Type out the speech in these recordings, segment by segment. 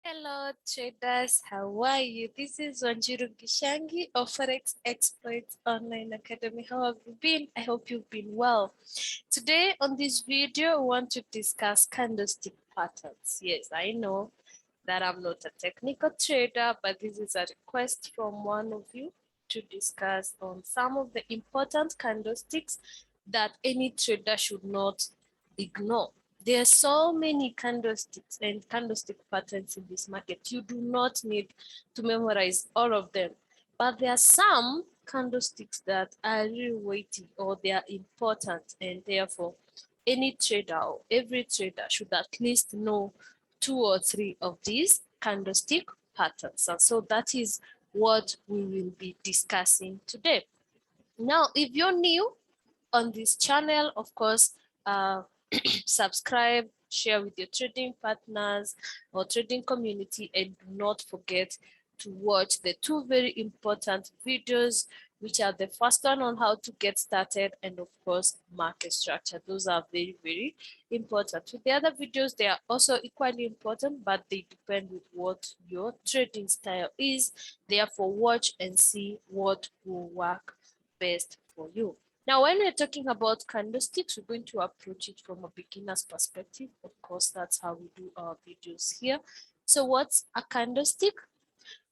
Hello traders, how are you? This is Wanjiru Gishangi of Forex Experts Online Academy. How have you been? I hope you've been well. Today on this video, I want to discuss candlestick patterns. Yes, I know that I'm not a technical trader, but this is a request from one of you to discuss on some of the important candlesticks that any trader should not ignore. There are so many candlesticks and candlestick patterns in this market. You do not need to memorize all of them, but there are some candlesticks that are really weighty or they are important, and therefore any trader or every trader should at least know 2 or 3 of these candlestick patterns. And so that is what we will be discussing today. Now, if you're new on this channel, of course, subscribe, share with your trading partners or trading community, and do not forget to watch the 2 very important videos, which are the first one on how to get started and of course market structure. Those are very, very important. With the other videos, they are also equally important, but they depend with what your trading style is. Therefore, watch and see what will work best for you. Now, when we're talking about candlesticks, we're going to approach it from a beginner's perspective. Of course, that's how we do our videos here. So what's a candlestick?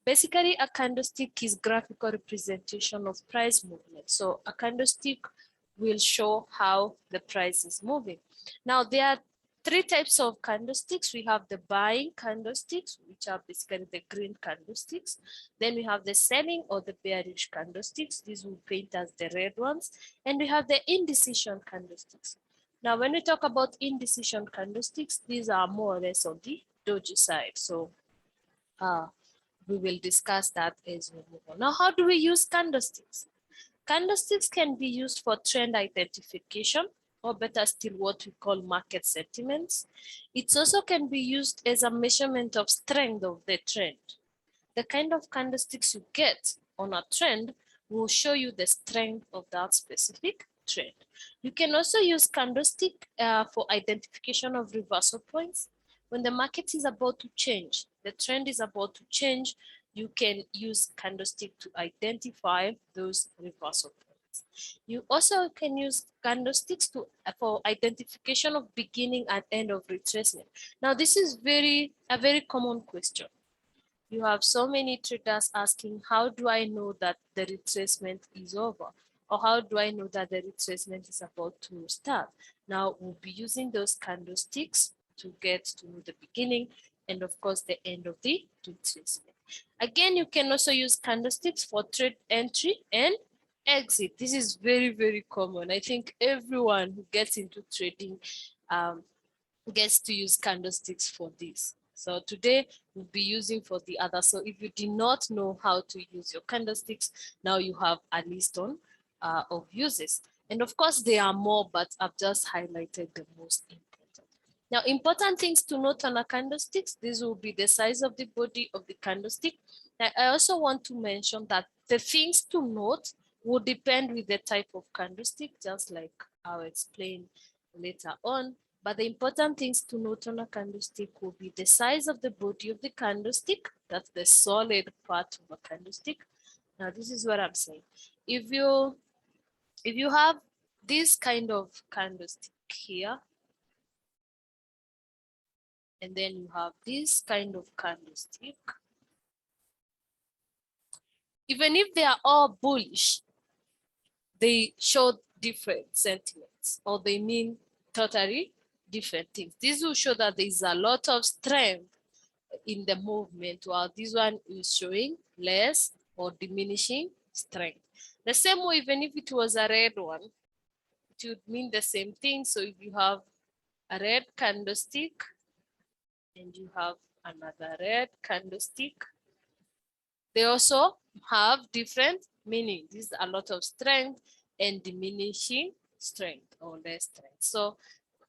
Basically, a candlestick is graphical representation of price movement. So a candlestick will show how the price is moving. Now, there are 3 types of candlesticks. We have the buying candlesticks, which are basically the green candlesticks. Then we have the selling or the bearish candlesticks. These will paint as the red ones. And we have the indecision candlesticks. Now, when we talk about indecision candlesticks, these are more or less on the doji side. So we will discuss that as we move on. Now, how do we use candlesticks? Candlesticks can be used for trend identification, or better still, what we call market sentiments. It also can be used as a measurement of strength of the trend. The kind of candlesticks you get on a trend will show you the strength of that specific trend. You can also use candlestick for identification of reversal points. When the market is about to change, the trend is about to change, you can use candlestick to identify those reversal points. You also can use candlesticks for identification of beginning and end of retracement. Now, this is a very common question. You have so many traders asking, how do I know that the retracement is over? Or how do I know that the retracement is about to start? Now, we'll be using those candlesticks to get to know the beginning and of course the end of the retracement. Again, you can also use candlesticks for trade entry and exit. This is very, very common. I think everyone who gets into trading gets to use candlesticks for this. So today we'll be using for the other. So if you did not know how to use your candlesticks, now you have a list on of uses. And of course there are more, but I've just highlighted the most important. Now, important things to note on a candlesticks, this will be the size of the body of the candlestick. Now, I also want to mention that the things to note will depend with the type of candlestick, just like I'll explain later on. But the important things to note on a candlestick will be the size of the body of the candlestick. That's the solid part of a candlestick. Now, this is what I'm saying. If you have this kind of candlestick here, and then you have this kind of candlestick, even if they are all bullish, they show different sentiments, or they mean totally different things. This will show that there is a lot of strength in the movement, while this one is showing less or diminishing strength. The same way, even if it was a red one, it would mean the same thing. So if you have a red candlestick and you have another red candlestick, they also have different meaning. This is a lot of strength and diminishing strength or less strength. So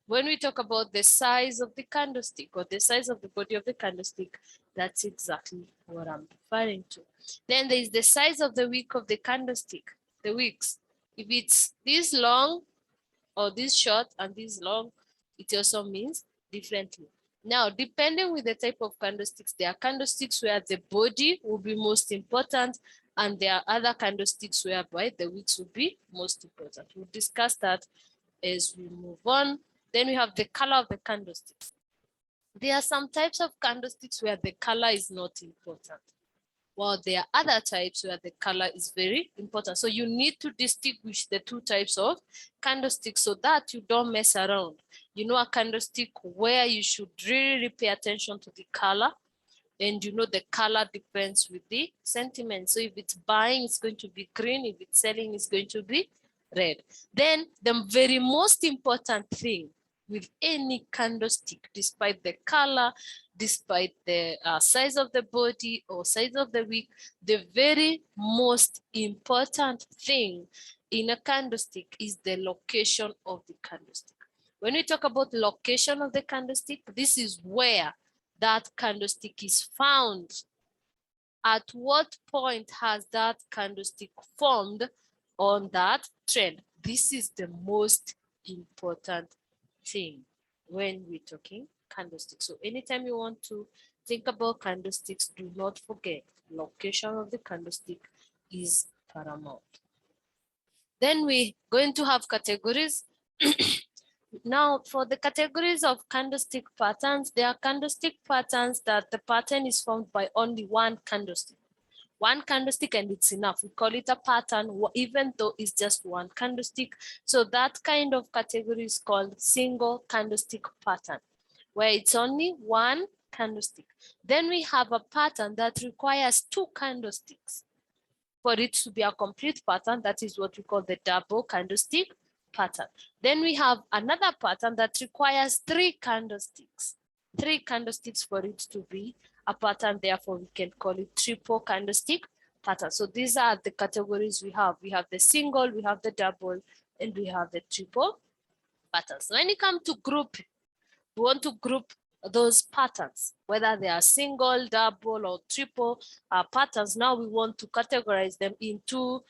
when we talk about the size of the candlestick or the size of the body of the candlestick, that's exactly what I'm referring to. Then there is the size of the wick of the candlestick, the wicks. If it's this long or this short and this long, it also means differently. Now, depending with the type of candlesticks, there are candlesticks where the body will be most important, and there are other candlesticks whereby the wicks will be most important. We'll discuss that as we move on. Then we have the color of the candlesticks. There are some types of candlesticks where the color is not important, while there are other types where the color is very important. So you need to distinguish the two types of candlesticks so that you don't mess around. You know a candlestick where you should really pay attention to the color, and you know the color depends with the sentiment. So if it's buying, it's going to be green. If it's selling, it's going to be red. Then the very most important thing with any candlestick, despite the color, despite the size of the body or size of the wick, the very most important thing in a candlestick is the location of the candlestick. When we talk about location of the candlestick, this is where that candlestick is found. At what point has that candlestick formed on that trend? This is the most important thing when we're talking candlesticks. So anytime you want to think about candlesticks, do not forget location of the candlestick is paramount. Then we're going to have categories. Now, for the categories of candlestick patterns, there are candlestick patterns that the pattern is formed by only one candlestick. One candlestick and it's enough. We call it a pattern, even though it's just one candlestick. So that kind of category is called single candlestick pattern, where it's only one candlestick. Then we have a pattern that requires two candlesticks for it to be a complete pattern. That is what we call the double candlestick pattern. Then we have another pattern that requires three candlesticks for it to be a pattern. Therefore, we can call it triple candlestick pattern. So these are the categories we have. We have the single, we have the double, and we have the triple patterns. So when it comes to group, we want to group those patterns, whether they are single, double, or triple patterns. Now we want to categorize them into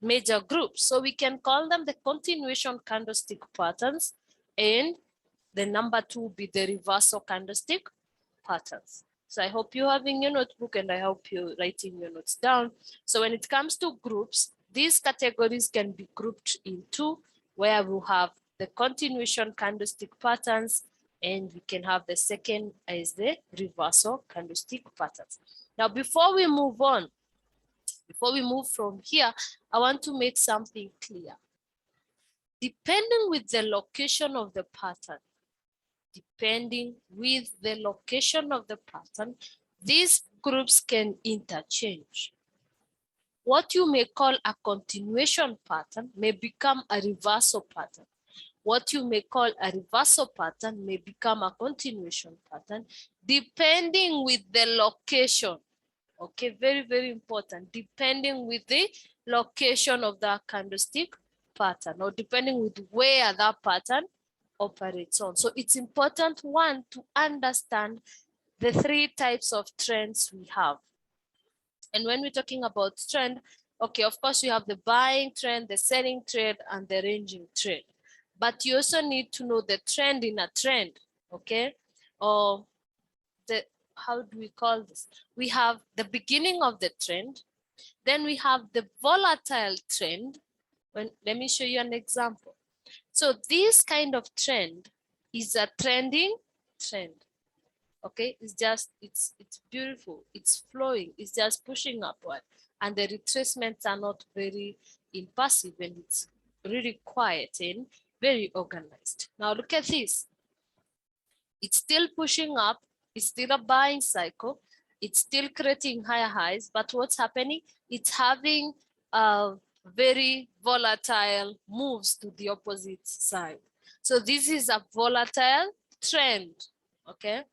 major groups. So we can call them the continuation candlestick patterns, and the number two will be the reversal candlestick patterns. So I hope you're having your notebook, and I hope you're writing your notes down. So when it comes to groups, these categories can be grouped into where we'll have the continuation candlestick patterns, and we can have the second as the reversal candlestick patterns. Now, before we move on, before we move from here, I want to make something clear. Depending with the location of the pattern, these groups can interchange. What you may call a continuation pattern may become a reversal pattern. What you may call a reversal pattern may become a continuation pattern, depending with the location. Okay, very, very important. Depending with the location of that candlestick pattern, or depending with where that pattern operates on. So it's important, one, to understand the three types of trends we have. And when we're talking about trend, okay, of course, we have the buying trend, the selling trend, and the ranging trend. But you also need to know the trend in a trend, okay? Or the, how do we call this? We have the beginning of the trend, then we have the volatile trend. Let me show you an example. So this kind of trend is a trending trend. Okay, it's beautiful, it's flowing, it's just pushing upward, and the retracements are not very impassive, and it's really quiet and very organized. Now look at this. It's still pushing up, it's still a buying cycle, it's still creating higher highs, but what's happening? It's having very volatile moves to the opposite side. So this is a volatile trend, okay?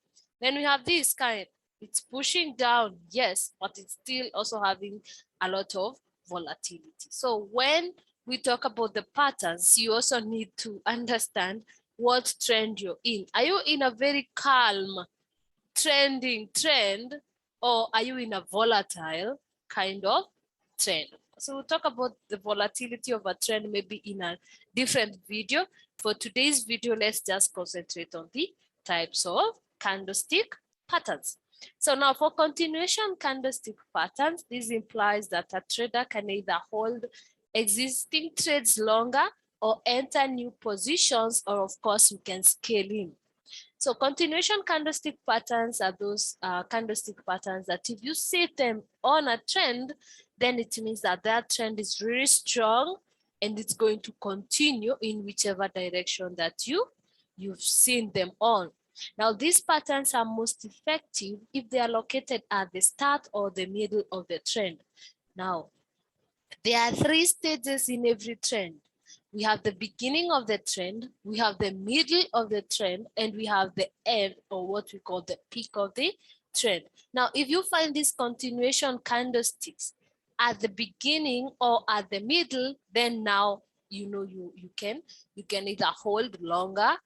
Then we have this kind, it's pushing down, yes, but it's still also having a lot of volatility. So when we talk about the patterns, you also need to understand what trend you're in. Are you in a very calm, trending trend, or are you in a volatile kind of trend? So we'll talk about the volatility of a trend maybe in a different video. For today's video, let's just concentrate on the types of candlestick patterns. So now for continuation candlestick patterns, this implies that a trader can either hold existing trades longer or enter new positions, or of course you can scale in. So continuation candlestick patterns are those candlestick patterns that if you see them on a trend, then it means that that trend is really strong and it's going to continue in whichever direction that you've seen them on. Now, these patterns are most effective if they are located at the start or the middle of the trend. Now, there are three stages in every trend. We have the beginning of the trend, we have the middle of the trend, and we have the end, or what we call the peak of the trend. Now, if you find these continuation candlesticks at the beginning or at the middle, then now you know you can either hold longer,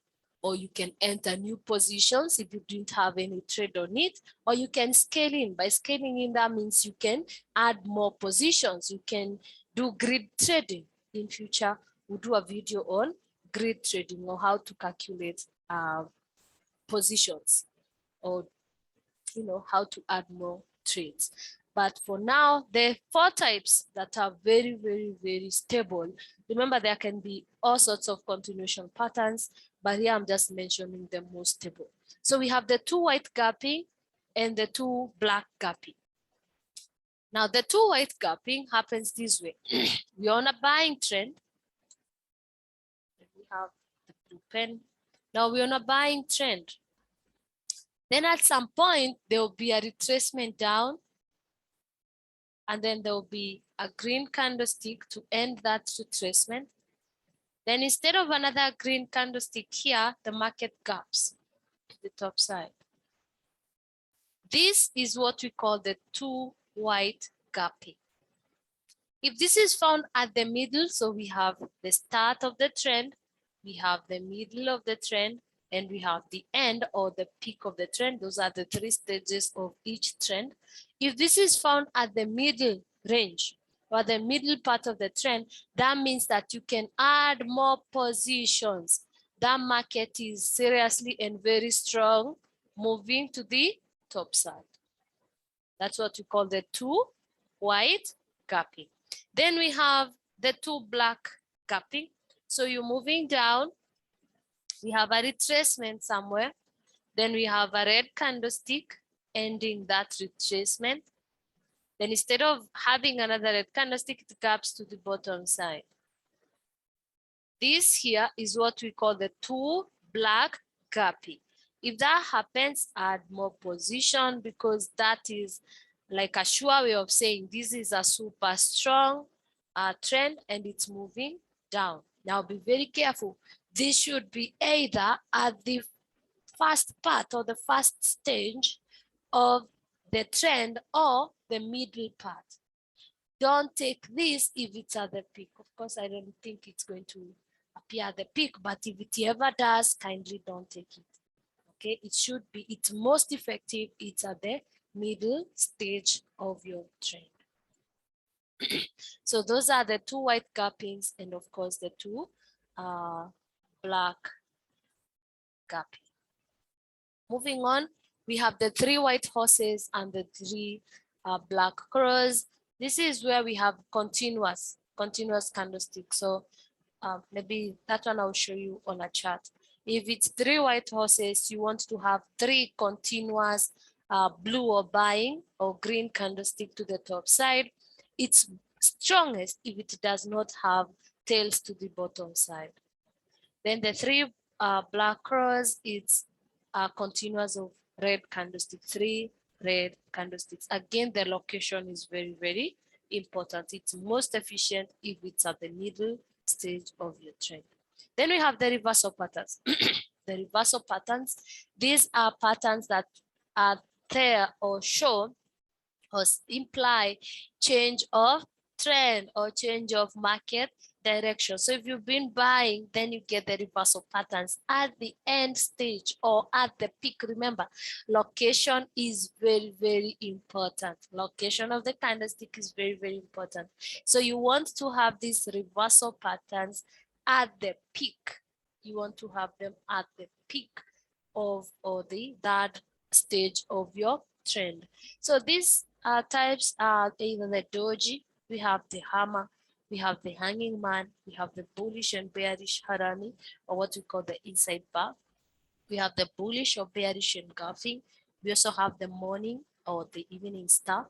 or you can enter new positions if you didn't have any trade on it, or you can scale in. By scaling in, that means you can add more positions. You can do grid trading. In future, we'll do a video on grid trading, or how to calculate positions, or how to add more trades. But for now, there are four types that are very, very, very stable. Remember, there can be all sorts of continuation patterns, but here I'm just mentioning the most stable. So we have the two white gapping and the two black gapping. Now, the two white gapping happens this way. We're on a buying trend. We have the blue pen. Now we're on a buying trend. Then at some point, there will be a retracement down, and then there will be a green candlestick to end that retracement. Then instead of another green candlestick here, the market gaps to the top side. This is what we call the two white gapping. If this is found at the middle, so we have the start of the trend, we have the middle of the trend, and we have the end or the peak of the trend. Those are the three stages of each trend. If this is found at the middle range or the middle part of the trend, that means that you can add more positions. That market is seriously and very strong, moving to the top side. That's what we call the two white gapping. Then we have the two black gapping. So you're moving down, we have a retracement somewhere. Then we have a red candlestick ending that retracement. Then instead of having another red candlestick, it gaps to the bottom side. This here is what we call the two black gapping. If that happens, add more position, because that is like a sure way of saying this is a super strong trend and it's moving down. Now be very careful. This should be either at the first part or the first stage of the trend or the middle part. Don't take this if it's at the peak. Of course, I don't think it's going to appear at the peak, but if it ever does, kindly don't take it. Okay, it should be, it's most effective, it's at the middle stage of your trend. So those are the two white gappings, and of course the two black gapping. Moving on, we have the three white horses and the three black crows. This is where we have continuous candlestick. So maybe that one I'll show you on a chart. If it's three white horses, you want to have three continuous blue or buying or green candlestick to the top side. It's strongest if it does not have tails to the bottom side. Then the three black crows, it's continuous of red candlestick, three red candlesticks. Again, the location is very, very important. It's most efficient if it's at the middle stage of your trend. Then we have the reversal patterns. The reversal patterns, these are patterns that are there or show or imply change of trend or change of market direction. So if you've been buying, then you get the reversal patterns at the end stage or at the peak. Remember, location is very, very important. Location of the candlestick is very, very important. So you want to have these reversal patterns at the peak. You want to have them at the peak. of, or the third stage of your trend. So these types are either the doji, we have the hammer, we have the hanging man, we have the bullish and bearish harami, or what we call the inside bar. We have the bullish or bearish engulfing. We also have the morning or the evening star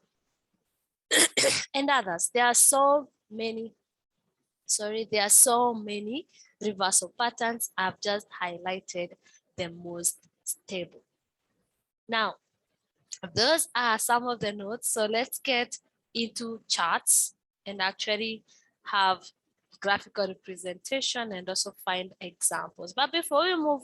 and others. There are so many, there are so many reversal patterns. I've just highlighted the most stable. Now, those are some of the notes. So let's get into charts and actually have graphical representation and also find examples. But before we move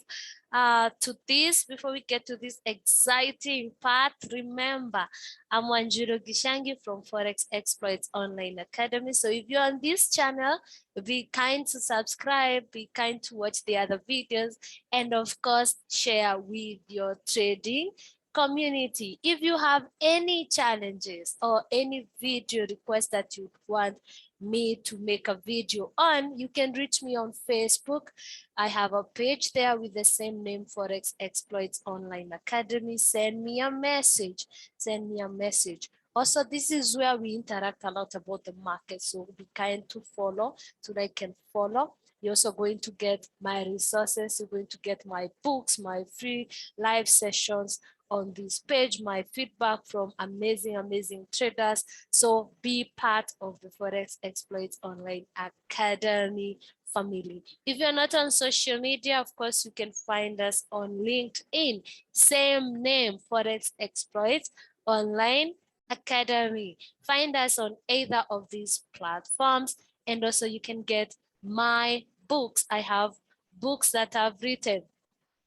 to this, before we get to this exciting part, remember, I'm Wanjiro Gishangi from Forex Exploits Online Academy. So if you're on this channel, be kind to subscribe, be kind to watch the other videos, and of course, share with your trading community. If you have any challenges or any video request that you want me to make a video on, you can reach me on Facebook. I have a page there with the same name, Forex Exploits Online Academy. Send me a message. Send me a message. Also, this is where we interact a lot about the market, so be kind to follow so that I can follow. You're also going to get my resources. You're going to get my books, my free live sessions on this page, my feedback from amazing traders. So be part of the Forex Exploits Online Academy family. If you're not on social media, of course, you can find us on LinkedIn, same name, Forex Exploits Online Academy. Find us on either of these platforms, and also you can get my books. I have books that I've written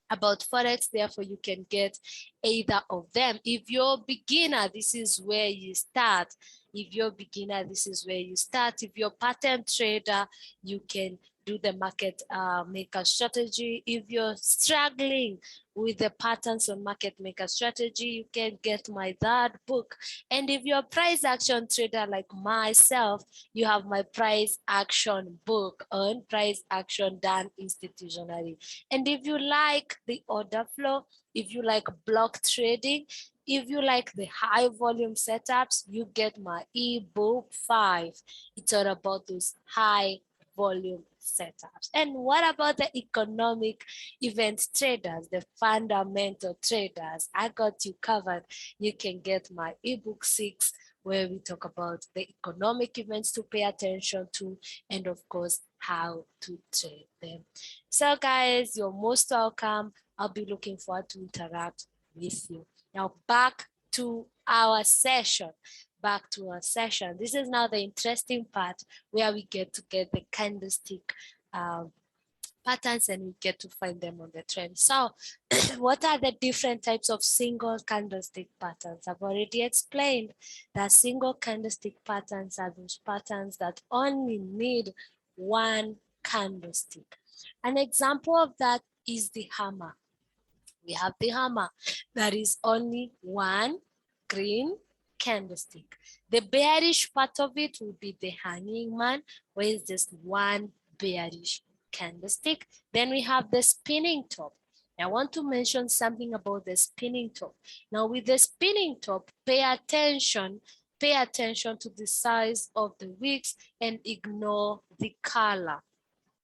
about Forex, therefore you can get either of them. If you're beginner, this is where you start. If you're beginner, this is where you start. If you're pattern trader, you can do the market maker strategy. If you're struggling with the patterns on market maker strategy, you can get my third book. And if you're a price action trader like myself, you have my price action book on price action done institutionally. And if you like the order flow, if you like block trading, if you like the high volume setups, you get my ebook 5. It's all about those high volume setups. And what about the economic event traders, the fundamental traders? I got you covered. You can get my ebook 6, where we talk about the economic events to pay attention to, and of course, how to trade them. So guys, you're most welcome. I'll be looking forward to interact with you. Now back to our session. Back to our session. This is now the interesting part where we get to get the candlestick patterns and we get to find them on the trend. So what are the different types of single candlestick patterns? I've already explained that single candlestick patterns are those patterns that only need one candlestick. An example of that is the hammer. We have the hammer that is only one green candlestick. The bearish part of it will be the hanging man, where it's just one bearish candlestick. Then we have the spinning top. I want to mention something about the spinning top. Now with the spinning top, pay attention to the size of the wicks and ignore the color.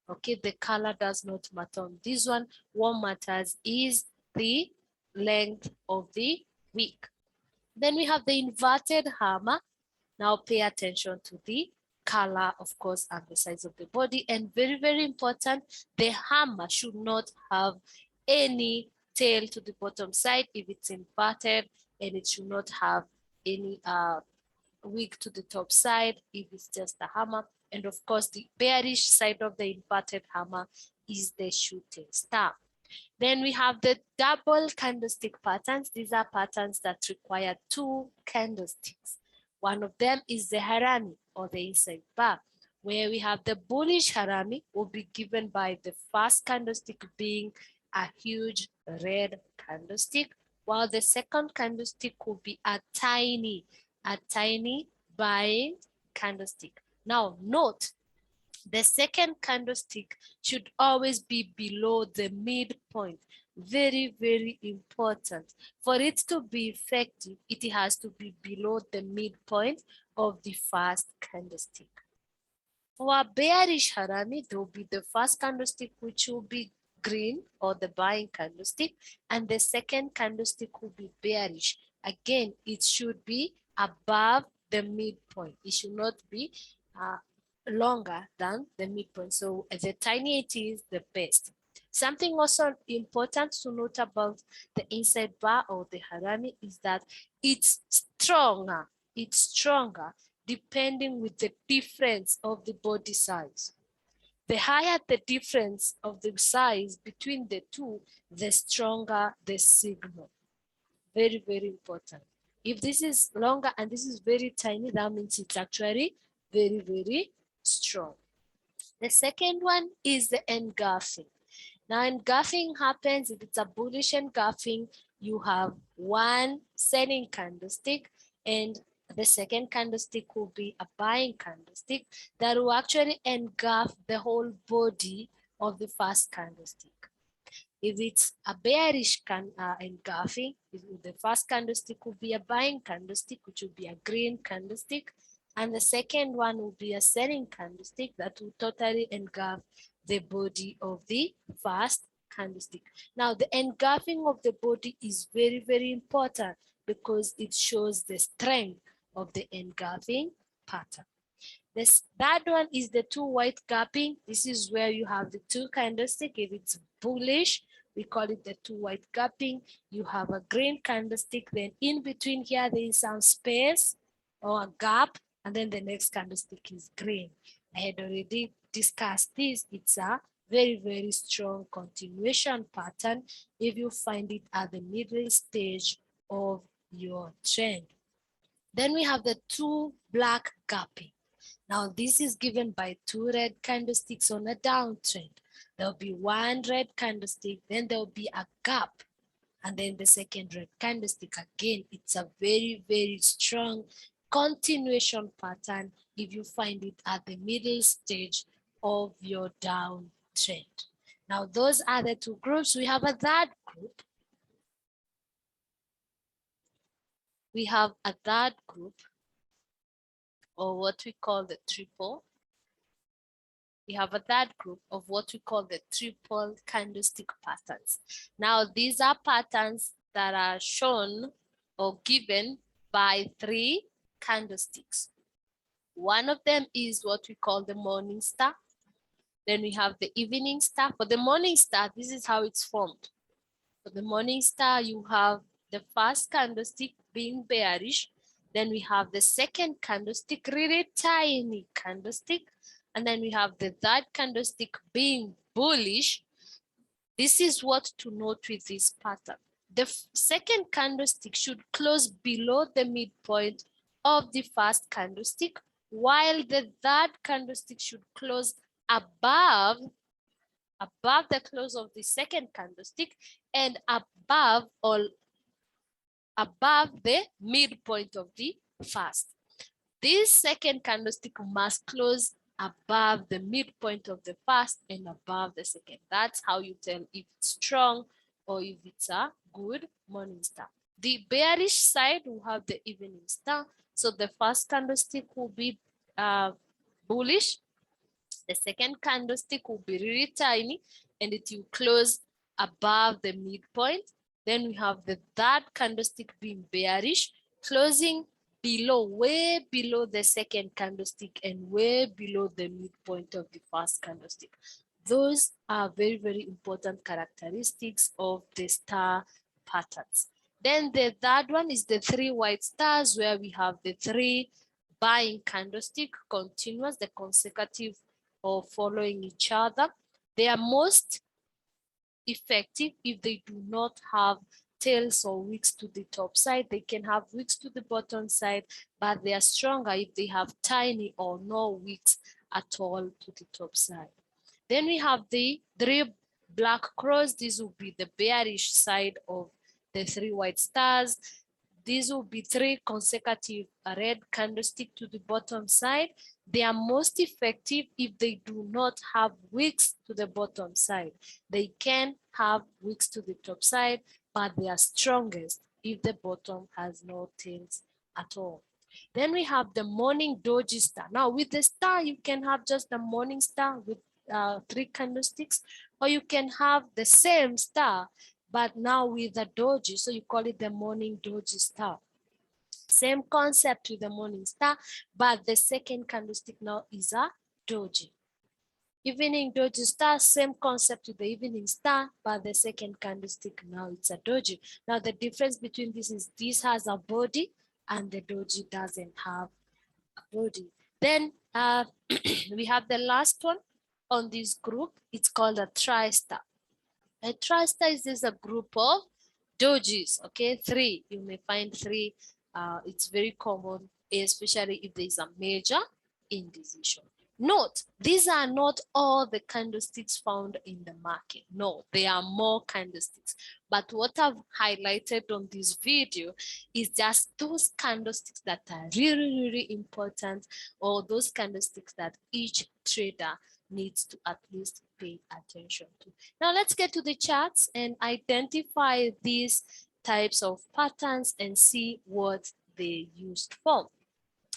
Okay, the color does not matter on this one. What matters is the length of the wick. Then we have the inverted hammer. Now pay attention to the color, of course, and the size of the body. And very important, the hammer should not have any tail to the bottom side if it's inverted, and it should not have any wick to the top side if it's just a hammer. And of course, the bearish side of the inverted hammer is the shooting star. Then we have the double candlestick patterns. These are patterns that require 2 candlesticks. One of them is the harami, or the inside bar, where we have the bullish harami will be given by the first candlestick being a huge red candlestick, while the second candlestick will be a tiny buying candlestick. Now note, the second candlestick should always be below the midpoint. Very, very important. For it to be effective, it has to be below the midpoint of the first candlestick. For a bearish harami, there will be the first candlestick, which will be green, or the buying candlestick, and the second candlestick will be bearish. Again, it should be above the midpoint. It should not be longer than the midpoint. So the tinier it is, the best. Something also important to note about the inside bar or the harami is that it's stronger. It's stronger depending with the difference of the body size. The higher the difference of the size between the two, the stronger the signal. Very, very important. If this is longer and this is very tiny, that means it's actually very, very strong. The second one is the engulfing. Now, engulfing happens if it's a bullish engulfing, you have one selling candlestick and the second candlestick will be a buying candlestick that will actually engulf the whole body of the first candlestick. If it's a bearish engulfing, the first candlestick will be a buying candlestick, which will be a green candlestick, and the second one will be a selling candlestick that will totally engulf the body of the first candlestick. Now, the engulfing of the body is very, very important because it shows the strength of the engulfing pattern. This that one is the two white gapping. This is where you have the two candlestick. If it's bullish, we call it the two white gapping. You have a green candlestick, then in between here there is some space or a gap, and then the next candlestick is green. I had already discussed this. It's a very, very strong continuation pattern if you find it at the middle stage of your trend. Then we have the two black gapping. Now this is given by two red candlesticks on a downtrend. There'll be one red candlestick, then there'll be a gap, and then the second red candlestick again. It's a very, very strong continuation pattern if you find it at the middle stage of your downtrend. Now those are the two groups. We have a third group. We have a third group, or what we call the triple. We have a third group of what we call the triple candlestick patterns. Now, these are patterns that are shown or given by three candlesticks. One of them is what we call the morning star. Then we have the evening star. For the morning star, this is how it's formed. For the morning star, you have the first candlestick being bearish. Then we have the second candlestick, really tiny candlestick. And then we have the third candlestick being bullish. This is what to note with this pattern. The second candlestick should close below the midpoint of the first candlestick, while the third candlestick should close above the close of the second candlestick and above the midpoint of the first. This second candlestick must close above the midpoint of the first and above the second. That's how you tell if it's strong or if it's a good morning star. The bearish side will have the evening star. So the first candlestick will be bullish. The second candlestick will be really tiny and it will close above the midpoint. Then we have the third candlestick being bearish, closing below, way below the second candlestick and way below the midpoint of the first candlestick. Those are very, very important characteristics of the star patterns. Then the third one is the three white stars, where we have the three buying candlestick, continuous, the consecutive or following each other. They are most effective if they do not have tails or wicks to the top side. They can have wicks to the bottom side, but they are stronger if they have tiny or no wicks at all to the top side. Then we have the three black crows. This will be the bearish side of the three white stars. These will be three consecutive red candlestick to the bottom side. They are most effective if they do not have wicks to the bottom side. They can have wicks to the top side, but they are strongest if the bottom has no tails at all. Then we have the morning doji star. Now with the star, you can have just the morning star with 3 candlesticks, or you can have the same star, but now with a doji, so you call it the morning doji star. Same concept with the morning star, but the second candlestick now is a doji. Evening doji star, same concept with the evening star, but the second candlestick now it's a doji. Now the difference between this has a body and the doji doesn't have a body. Then we have the last one on this group. It's called a tri-star. A tri-star is just a group of dojis, okay? 3, you may find 3. It's very common, especially if there is a major indecision. Note, these are not all the candlesticks found in the market. No, there are more candlesticks. But what I've highlighted on this video is just those candlesticks that are really, really important, or those candlesticks that each trader needs to at least pay attention to. Now let's get to the charts and identify these types of patterns and see what they used for.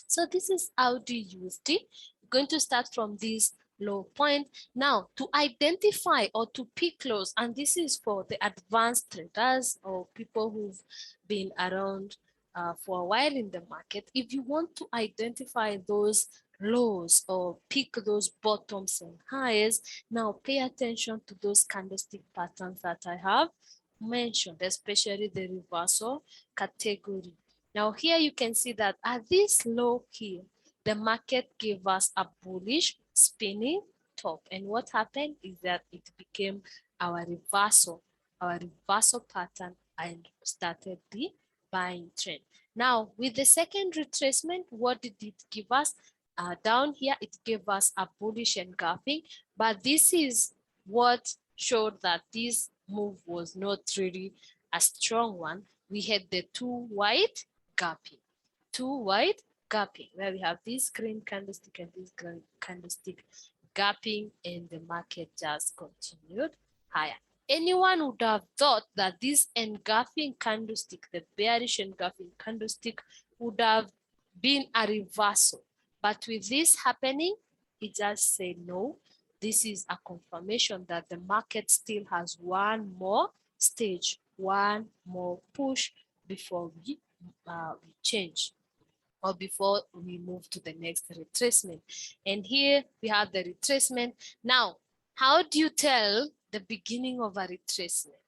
So this is how to use it. We're going to start from this low point. Now to identify or to pick close, and this is for the advanced traders or people who've been around for a while in the market. If you want to identify those lows or pick those bottoms and highs, now pay attention to those candlestick patterns that I have mentioned, especially the reversal category. Now here you can see that at this low here, the market gave us a bullish spinning top. And what happened is that it became our reversal pattern and started the buying trend. Now with the second retracement, what did it give us? Down here, it gave us a bullish engulfing, but this is what showed that this move was not really a strong one. We had the 2 white gapping, where we have this green candlestick and this green candlestick gapping, and the market just continued higher. Anyone would have thought that this engulfing candlestick, the bearish engulfing candlestick, would have been a reversal. But with this happening, it just said no. This is a confirmation that the market still has one more stage, one more push before we change, or before we move to the next retracement. And here we have the retracement. Now, how do you tell the beginning of a retracement?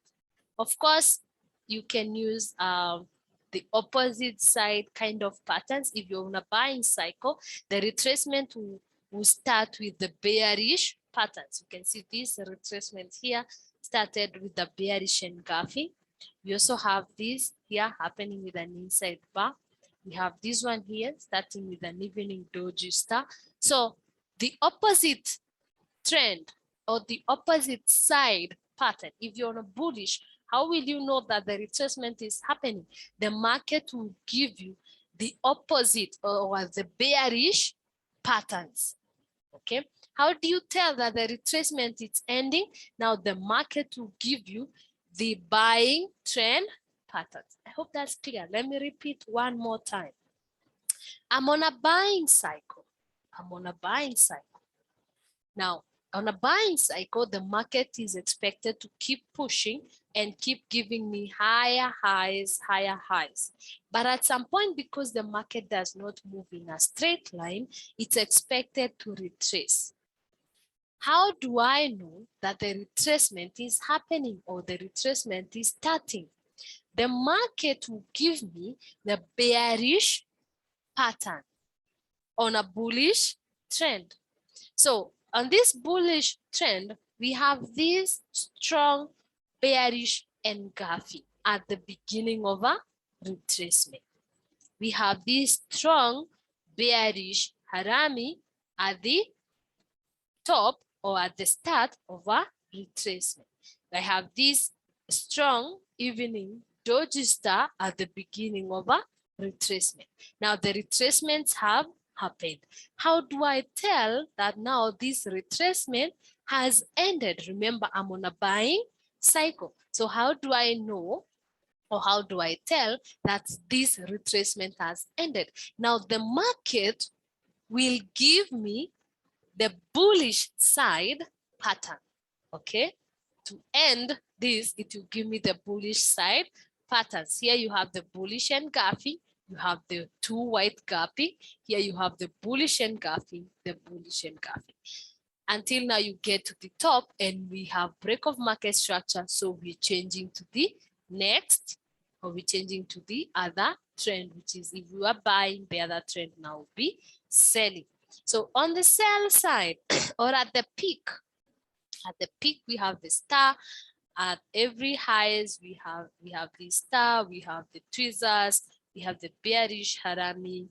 Of course, you can use the opposite side kind of patterns. If you're on a buying cycle, the retracement will start with the bearish patterns. You can see this retracement here started with the bearish engulfing. We also have this here happening with an inside bar. We have this one here starting with an evening doji star. So the opposite trend or the opposite side pattern, if you're on a bullish, how will you know that the retracement is happening? The market will give you the opposite or the bearish patterns. Okay, how do you tell that the retracement is ending? Now the market will give you the buying trend patterns. I hope that's clear. Let me repeat one more time. I'm on a buying cycle. Now, on a buying cycle, the market is expected to keep pushing and keep giving me higher highs. But at some point, because the market does not move in a straight line, it's expected to retrace. How do I know that the retracement is happening or the retracement is starting? The market will give me the bearish pattern on a bullish trend. So on this bullish trend, we have this strong bearish engulfing at the beginning of a retracement. We have this strong bearish harami at the top or at the start of a retracement. I have this strong evening doji star at the beginning of a retracement. Now the retracements have happened. How do I tell that now this retracement has ended? Remember, I'm on a buying cycle. So how do I know, or how do I tell that this retracement has ended? Now the market will give me the bullish side pattern. Okay, to end this, it will give me the bullish side patterns. Here you have the bullish engulfing, you have the two white gapping. Here you have the bullish engulfing, the bullish engulfing. Until now you get to the top and we have break of market structure. So we're changing to the next, or we're changing to the other trend, which is if you are buying, the other trend now will be selling. So on the sell side or at the peak we have the star. At every highs we have the star, we have the tweezers, we have the bearish harami,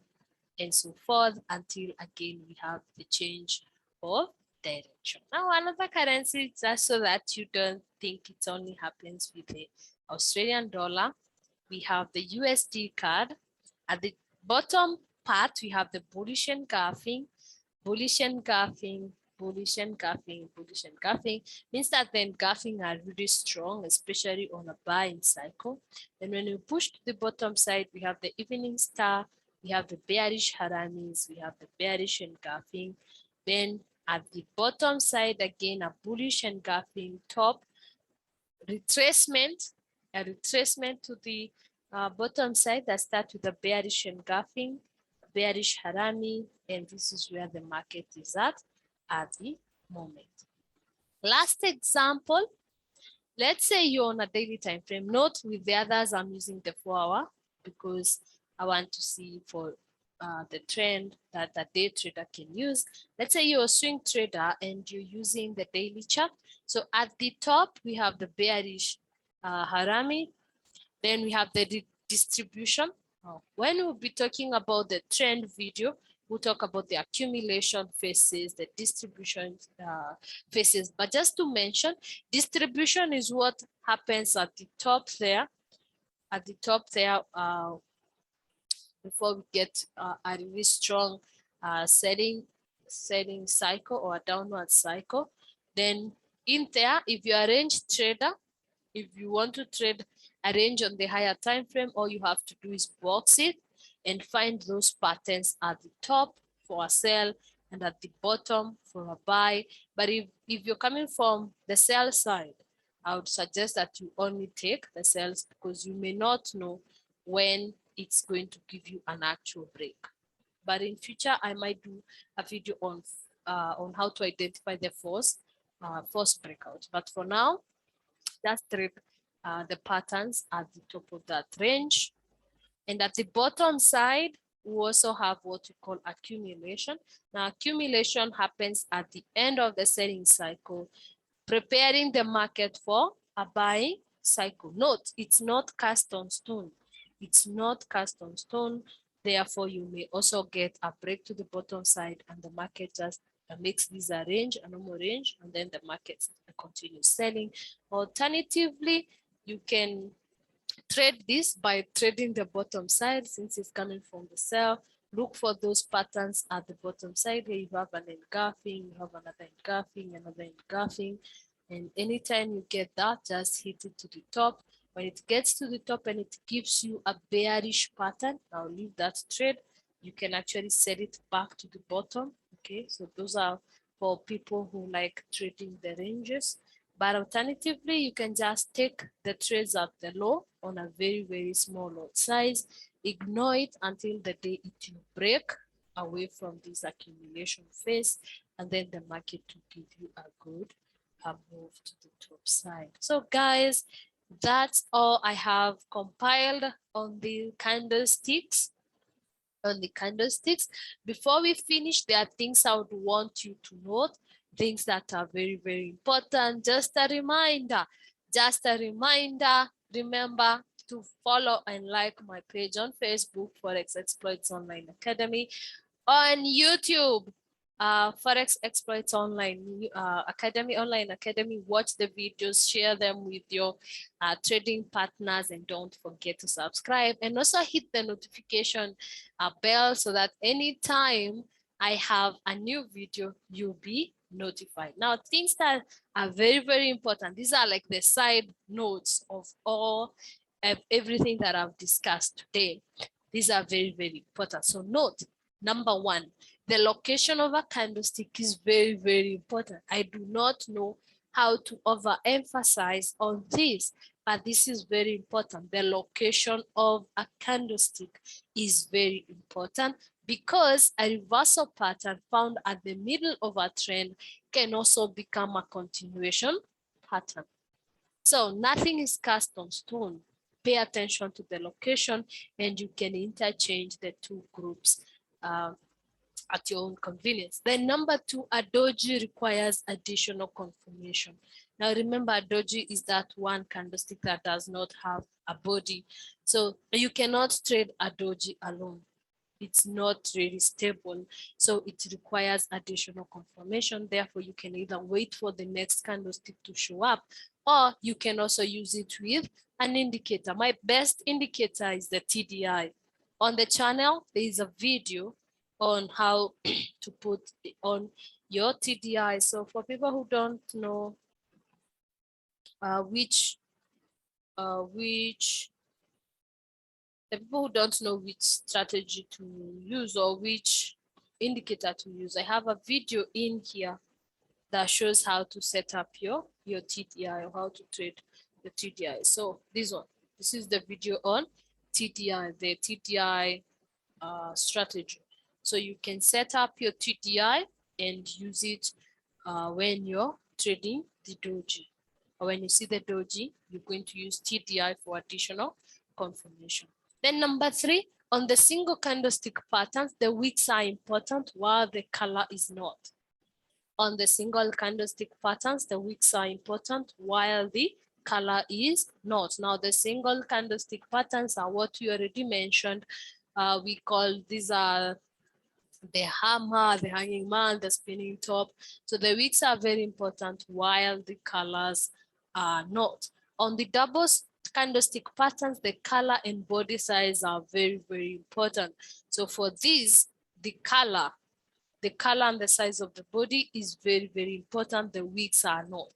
and so forth, until again we have the change of direction. Now another currency, just so that you don't think it only happens with the Australian dollar, we have the USD card. At the bottom part we have the bullish engulfing, bullish engulfing, bullish engulfing, bullish engulfing. Means that the engulfing are really strong, especially on a buying cycle. And when you push to the bottom side, we have the evening star, we have the bearish haramis, we have the bearish engulfing. Then at the bottom side, again, a bullish engulfing top, retracement, a retracement to the bottom side that starts with a bearish engulfing, bearish harami, and this is where the market is at the moment. Last example, let's say you're on a daily time frame. Note with the others, I'm using the 4-hour because I want to see for the trend that a day trader can use. Let's say you're a swing trader and you're using the daily chart. So at the top, we have the bearish harami. Then we have the distribution. When we'll be talking about the trend video, we'll talk about the accumulation phases, the distribution phases. But just to mention, distribution is what happens at the top there. At the top there, before we get a really strong setting cycle or a downward cycle. Then in there, if you're a range trader, if you want to trade a range on the higher time frame, all you have to do is box it and find those patterns at the top for a sell and at the bottom for a buy. But if you're coming from the sell side, I would suggest that you only take the sells because you may not know when it's going to give you an actual break. But in future, I might do a video on how to identify the false breakout. But for now, just trade the patterns at the top of that range. And at the bottom side, we also have what we call accumulation. Now, accumulation happens at the end of the selling cycle, preparing the market for a buying cycle. Note, it's not cast on stone. It's not cast on stone. Therefore, you may also get a break to the bottom side and the market just makes this a range, a normal range, and then the market continues selling. Alternatively, you can trade this by trading the bottom side since it's coming from the sell. Look for those patterns at the bottom side. Here you have an engulfing, you have another engulfing, another engulfing. And anytime you get that, just hit it to the top. When it gets to the top and it gives you a bearish pattern, now leave that trade. You can actually set it back to the bottom. Okay, so those are for people who like trading the ranges. But alternatively, you can just take the trades at the low on a very, very small lot size, ignore it until the day it will break away from this accumulation phase, and then the market will give you a good move to the top side. So guys, that's all I have compiled on the candlesticks. Before we finish, there are things I would want you to note, things that are very, very important. Just a reminder, remember to follow and like my page on Facebook, Forex Exploits Online Academy, on YouTube, Forex Exploits Online Academy. Watch the videos, share them with your trading partners, and don't forget to subscribe and also hit the notification bell so that anytime I have a new video, you'll be notified. Now, things that are very, very important. These are like the side notes of all everything that I've discussed today. These are very, very important. So note, number one, the location of a candlestick is very, very important. I do not know how to overemphasize on this, but this is very important. The location of a candlestick is very important because a reversal pattern found at the middle of a trend can also become a continuation pattern. So nothing is cast on stone. Pay attention to the location and you can interchange the two groups at your own convenience. Then number two, a doji requires additional confirmation. Now remember, a doji is that one candlestick that does not have a body. So you cannot trade a doji alone. It's not really stable, so it requires additional confirmation. Therefore, you can either wait for the next candlestick to show up, or you can also use it with an indicator. My best indicator is the TDI. On the channel, there is a video on how to put on your TDI. So for people who don't know which the people who don't know which strategy to use or which indicator to use, I have a video in here that shows how to set up your TDI or how to trade the TDI. So this is the video on TDI, the TDI strategy. So you can set up your TDI and use it when you're trading the doji. Or when you see the doji, you're going to use TDI for additional confirmation. Then number three, on the single candlestick patterns, the wicks are important while the color is not. On the single candlestick patterns, the wicks are important while the color is not. Now, the single candlestick patterns are what you already mentioned. We call these are the hammer, the hanging man, the spinning top. So the wicks are very important while the colors are not. On the double candlestick patterns, the color and body size are very, very important. So for these, the color and the size of the body is very, very important. The wicks are not.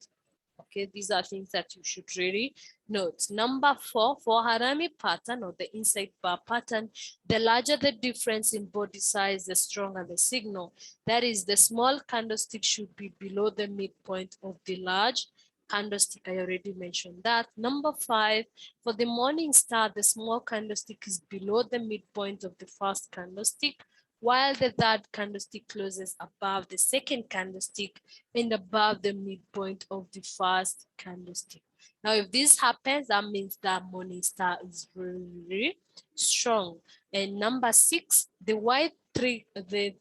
Okay, these are things that you should really note. Number four, for harami pattern or the inside bar pattern, the larger the difference in body size, the stronger the signal. That is, the small candlestick should be below the midpoint of the large candlestick. I already mentioned that. Number five, for the morning star, the small candlestick is below the midpoint of the first candlestick, while the third candlestick closes above the second candlestick and above the midpoint of the first candlestick. Now, if this happens, that means that morning star is very strong. And number six, the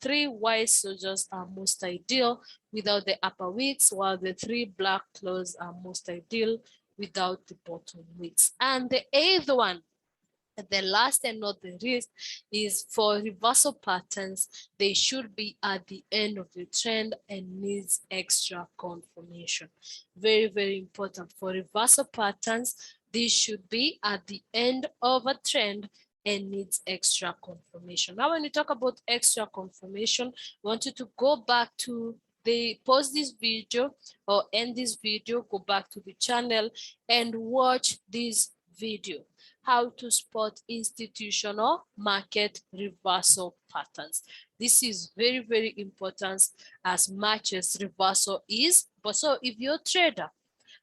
three white soldiers are most ideal without the upper wicks, while the three black clothes are most ideal without the bottom wicks. And the eighth one, the last and not the least, is for reversal patterns. They should be at the end of the trend and needs extra confirmation. Very, very important. For reversal patterns, they should be at the end of a trend and needs extra confirmation. Now, when we talk about extra confirmation, I want you to go back to pause this video or end this video, go back to the channel and watch this video. How to spot institutional market reversal patterns. This is very, very important as much as reversal is. But so if you're a trader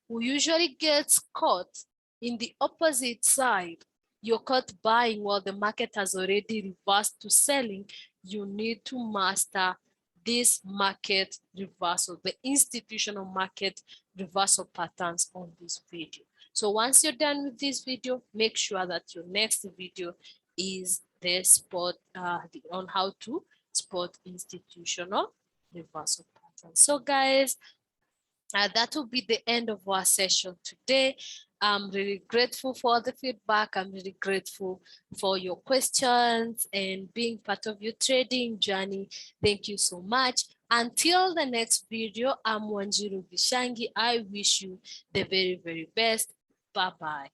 who usually gets caught in the opposite side, you're caught buying while the market has already reversed to selling, you need to master this market reversal, the institutional market reversal patterns on this video. So once you're done with this video, make sure that your next video is the spot on how to spot institutional reversal patterns. So guys, that will be the end of our session today. I'm really grateful for the feedback. I'm really grateful for your questions and being part of your trading journey. Thank you so much. Until the next video, I'm Wanjiru Vishangi. I wish you the very, very best. Bye-bye.